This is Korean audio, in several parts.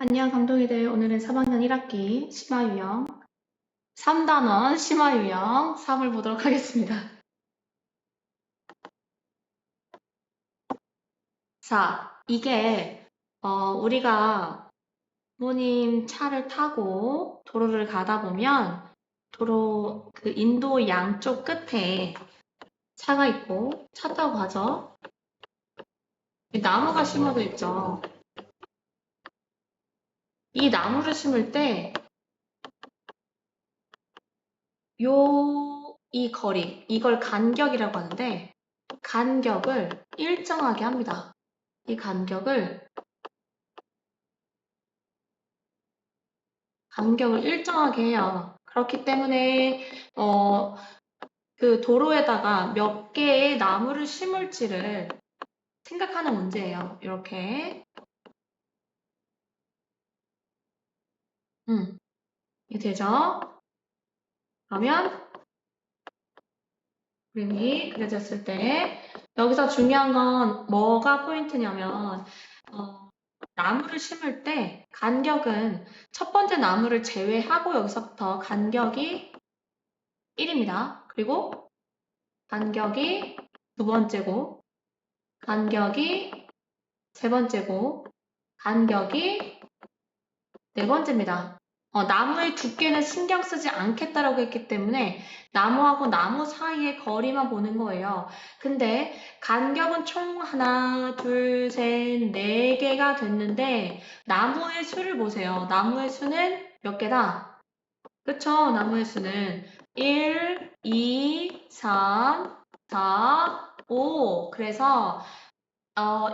안녕 감독이들. 오늘은 3학년 1학기 심화유형 3단원 심화유형 3을 보도록 하겠습니다. 자, 이게 우리가 부모님 차를 타고 도로를 가다 보면 도로 그 인도 양쪽 끝에 차가 있고 차 타고 가죠. 나무가 심어져 있죠. 이 나무를 심을 때 이 거리, 이걸 간격이라고 하는데 간격을 일정하게 합니다. 이 간격을 일정하게 해요. 그렇기 때문에 그 도로에다가 몇 개의 나무를 심을지를 생각하는 문제예요. 이렇게 이게 되죠? 그러면 그림이 그려졌을 때 여기서 중요한 건 뭐가 포인트냐면 나무를 심을 때 간격은 첫 번째 나무를 제외하고 여기서부터 간격이 1입니다. 그리고 간격이 두 번째고 간격이 세 번째고 간격이 네 번째입니다. 나무의 두께는 신경 쓰지 않겠다라고 했기 때문에 나무하고 나무 사이의 거리만 보는 거예요. 근데 간격은 총 하나, 둘, 셋, 네 개가 됐는데 나무의 수를 보세요. 나무의 수는 몇 개다? 그쵸? 나무의 수는 1, 2, 3, 4, 5. 그래서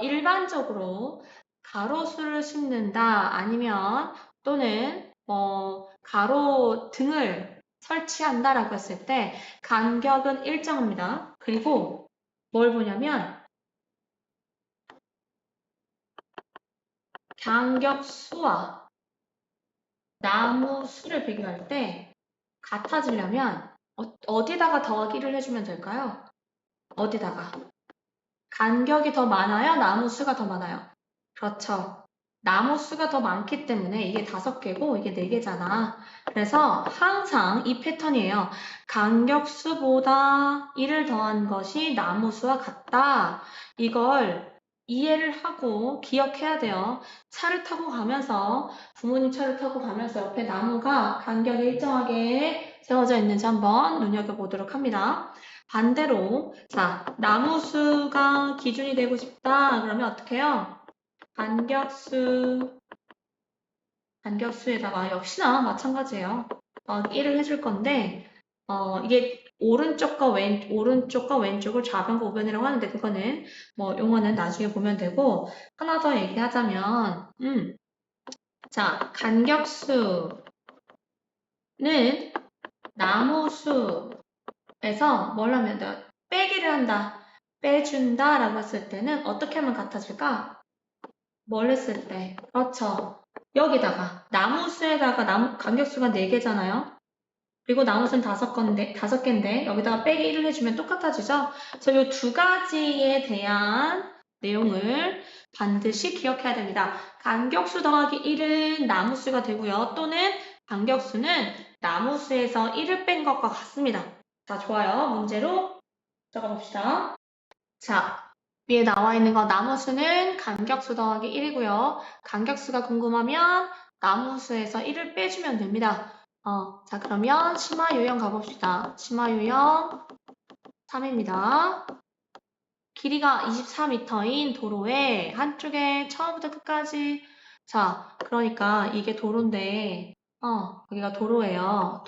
일반적으로 가로수를 심는다 아니면 또는 가로 등을 설치한다라고 했을 때 간격은 일정합니다. 그리고 뭘 보냐면 간격수와 나무 수를 비교할 때 같아지려면 어디다가 더하기를 해주면 될까요? 어디다가? 간격이 더 많아요? 나무 수가 더 많아요? 그렇죠. 나무 수가 더 많기 때문에 이게 5개고 이게 4개잖아. 그래서 항상 이 패턴이에요. 간격수보다 1을 더한 것이 나무 수와 같다. 이걸 이해를 하고 기억해야 돼요. 차를 타고 가면서 부모님 차를 타고 가면서 옆에 나무가 간격이 일정하게 세워져 있는지 한번 눈여겨보도록 합니다. 반대로 자, 나무 수가 기준이 되고 싶다. 그러면 어떻게 해요? 간격수에다가 역시나 마찬가지예요. 1을 해줄 건데 이게 오른쪽과 왼쪽을 좌변과 우변이라고 하는데 그거는 뭐 용어는 나중에 보면 되고 하나 더 얘기하자면 자, 간격수는 나무수에서 뭘 하면 돼요? 빼기를 한다, 빼준다 라고 했을 때는 어떻게 하면 같아질까? 뭘 했을 때? 그렇죠. 여기다가 나무수에다가 간격수가 4개잖아요. 그리고 나무수는 5개인데 여기다가 빼기 1을 해주면 똑같아지죠? 그래서 이 두 가지에 대한 내용을 반드시 기억해야 됩니다. 간격수 더하기 1은 나무수가 되고요. 또는 간격수는 나무수에서 1을 뺀 것과 같습니다. 자, 좋아요. 문제로 들어가 봅시다. 자, 위에 나와 있는 거 나무수는 간격수 더하기 1이고요. 간격수가 궁금하면 나무수에서 1을 빼주면 됩니다. 자, 그러면 심화유형 가봅시다. 심화유형 3입니다. 길이가 24m인 도로에 한쪽에 처음부터 끝까지 자, 그러니까 이게 도로인데 여기가 도로예요.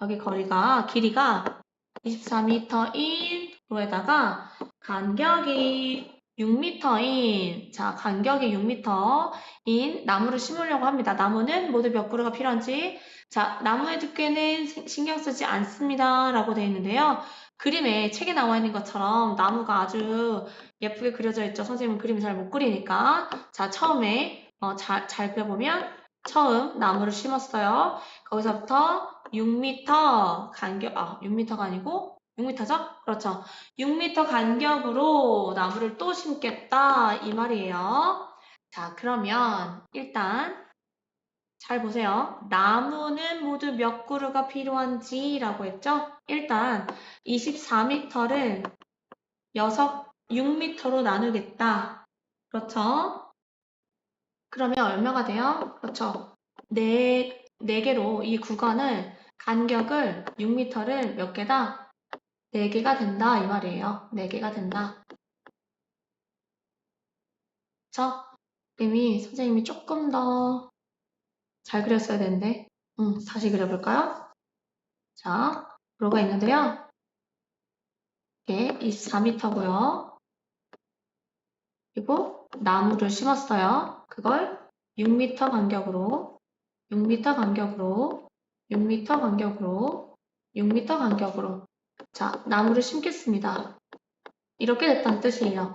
여기 길이가 24m인 도로에다가 간격이 6m인 간격이 6m인 나무를 심으려고 합니다. 나무는 모두 몇 그루가 필요한지 자, 나무의 두께는 신경 쓰지 않습니다. 라고 되어 있는데요. 그림에 책에 나와 있는 것처럼 나무가 아주 예쁘게 그려져 있죠. 선생님은 그림을 잘 못 그리니까. 자, 처음에 잘 그려보면 처음 나무를 심었어요. 거기서부터 6m 간격, 6m가 아니고 6m죠? 그렇죠. 6m 간격으로 나무를 또 심겠다 이 말이에요. 자, 그러면 일단 잘 보세요. 나무는 모두 몇 그루가 필요한지 라고 했죠? 일단 24m를 6m로 나누겠다. 그렇죠? 그러면 얼마가 돼요? 그렇죠. 네 개로 이 구간을 간격을 6m를 몇 개다? 4개가 된다 이 말이에요. 4개가 된다. 그쵸? 이미 선생님이 조금 더 잘 그렸어야 되는데 다시 그려볼까요? 자, 도로가 있는데요. 이게 24m고요. 그리고 나무를 심었어요. 그걸 6m 간격으로 6m 간격으로 6m 간격으로 6m 간격으로 자, 나무를 심겠습니다. 이렇게 됐다는 뜻이에요.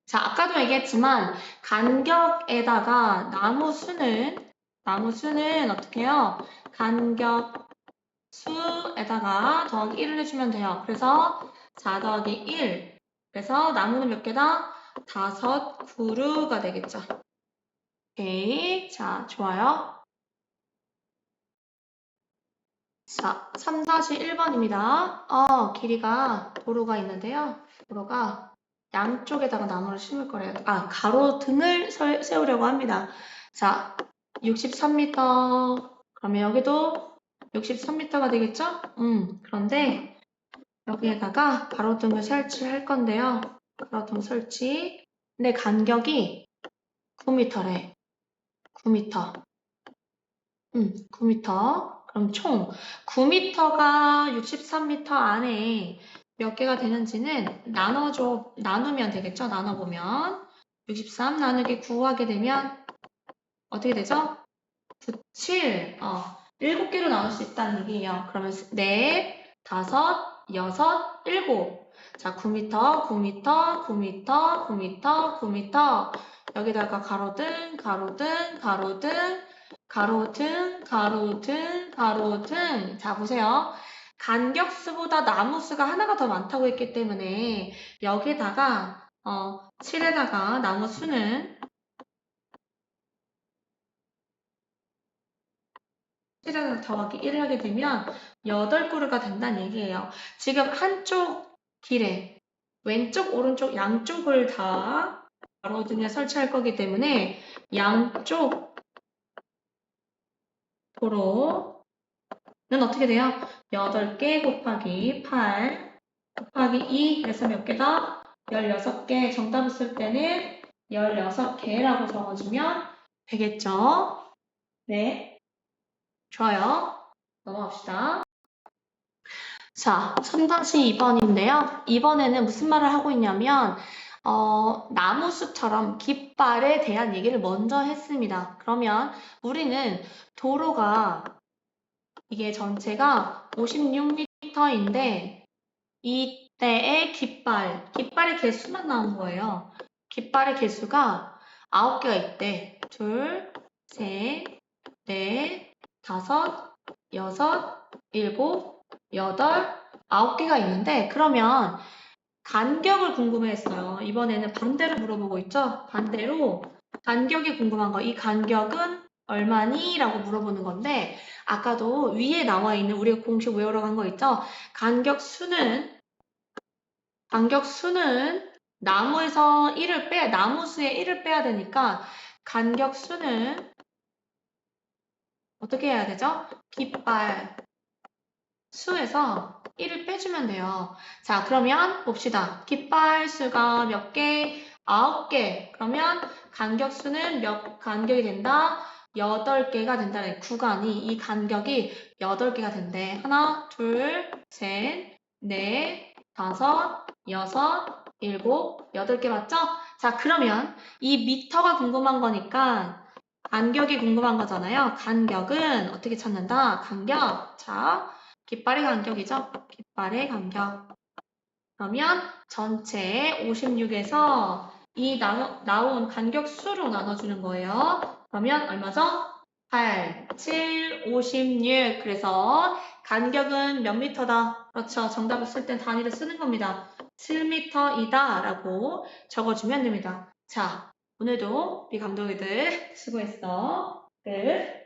자, 아까도 얘기했지만 간격에다가 나무 수는 어떻게 해요? 간격 수에다가 더하기 1을 해주면 돼요. 그래서 4 더하기 1 그래서 나무는 몇 개다? 5그루가 되겠죠. 오케이. 자, 좋아요. 자, 3-1번입니다. 길이가 도로가 있는데요. 도로가 양쪽에다가 나무를 심을 거래요. 가로등을 세우려고 합니다. 자, 63m. 그러면 여기도 63m가 되겠죠? 그런데 여기에다가 가로등을 설치할 건데요. 가로등 설치. 근데 간격이 9m래. 9m. 9m. 그럼 총 9m가 63m 안에 몇 개가 되는지는 나누면 되겠죠? 나눠보면 63 나누기 9 하게 되면 어떻게 되죠? 9, 7. 7개로 나눌 수 있다는 얘기예요. 그러면 4, 5, 6, 7. 자, 9m, 9m, 9m, 9m, 9m. 여기다가 가로등, 가로등, 가로등, 가로등, 가로등, 가로등. 자, 보세요. 간격수보다 나무수가 하나가 더 많다고 했기 때문에 여기다가 7에다가 나무수는 7에다가 더하기 1을 하게 되면 8그루가 된다는 얘기예요. 지금 한쪽 길에 왼쪽, 오른쪽 양쪽을 다 가로등에 설치할 거기 때문에 양쪽 도로는 어떻게 돼요? 8개 곱하기 8 곱하기 2 그래서 몇 개다? 16개. 정답을 쓸 때는 16개라고 적어주면 되겠죠? 네, 좋아요. 넘어갑시다. 자, 3-2번인데요. 이번에는 무슨 말을 하고 있냐면 나무숲처럼 깃발에 대한 얘기를 먼저 했습니다. 그러면 우리는 도로가 이게 전체가 56m인데 이때의 깃발의 개수만 나온 거예요. 깃발의 개수가 9개가 있대. 둘, 셋, 넷, 다섯, 여섯, 일곱, 여덟, 9개가 있는데 그러면 간격을 궁금해했어요. 이번에는 반대로 물어보고 있죠? 반대로 간격이 궁금한 거. 이 간격은 얼마니? 라고 물어보는 건데 아까도 위에 나와 있는 우리가 공식 외우러 간 거 있죠? 간격수는 나무에서 나무수에 1을 빼야 되니까 간격수는 어떻게 해야 되죠? 깃발 수에서 1을 빼주면 돼요. 자, 그러면 봅시다. 깃발 수가 몇 개? 9개. 그러면 간격수는 몇 간격이 된다? 8개가 된다는 구간이 이 간격이 8개가 된대. 하나, 둘, 셋, 넷, 다섯, 여섯, 일곱, 8개 맞죠? 자, 그러면 이 미터가 궁금한 거니까 간격이 궁금한 거잖아요. 간격은 어떻게 찾는다? 간격. 자, 깃발의 간격이죠. 깃발의 간격. 그러면 전체 56에서 이 나온 간격 수로 나눠주는 거예요. 그러면 얼마죠? 8, 7, 56. 그래서 간격은 몇 미터다? 그렇죠. 정답을 쓸 땐 단위를 쓰는 겁니다. 7m이다 라고 적어주면 됩니다. 자, 오늘도 우리 감독이들 수고했어. 끝.